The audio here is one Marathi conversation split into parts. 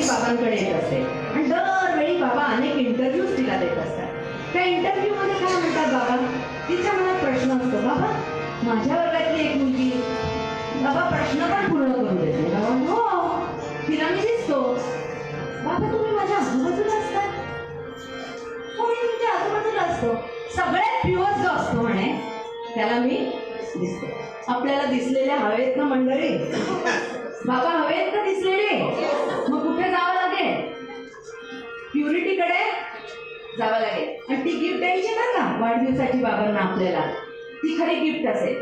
ती बाबांकडे येत असते आणि दरवेळी बाबा अनेक इंटरव्ह्यूज तिला देत असतात. त्या इंटरव्ह्यू मध्ये काय म्हणतात बाबा, तिच्या मनात प्रश्न असतो, बाबा माझ्या वर्गातली एक मुलगी बाबा प्रश्न पण पूर्ण करू देते. बाबा हो, तिला मी दिसतो. बाबा तुम्ही माझ्या आजूबाजूला असतात? हो, मी तुमच्या आजूबाजूला असतो. सगळ्यात प्युअर जो असतो म्हणे त्याला मी दिसतो. आपल्याला दिसलेल्या हवेत ना मंडळी? बाबा हवेत का दिसलेले? मग कुठे जावं लागेल? प्युरिटीकडे जावं लागेल. आणि ती गिफ्ट द्यायची ना का वाढदिवसाची बाबांना आपल्याला, ती खरी गिफ्ट असेल.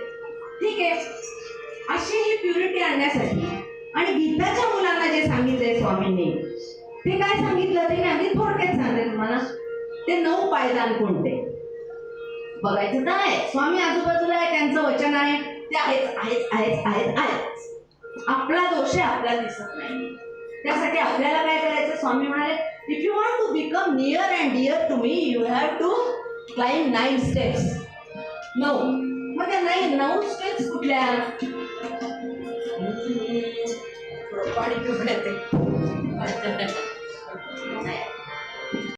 ठीक आहे, अशी ही प्युरिटी आणण्यासाठी आणि गीताच्या मुलांना जे सांगितलंय स्वामींनी, ते काय सांगितलं ते मी अगदी थोडक्यात सांगते तुम्हाला. ते 9 पायदान कोणते बघायचं नाही. स्वामी आजूबाजूला आहे, त्यांचं वचन आहे, ते आहेच आहेच आहेच आहेच आहेच. आपला दोष आहे, आपल्याला दिसत नाही. त्यासाठी आपल्याला काय करायचं? स्वामी म्हणाले, if you want to become near and dear to me, you have to climb 9 steps. 9. मग त्या 9 स्टेप्स कुठल्या? पाणी पिऊन येते.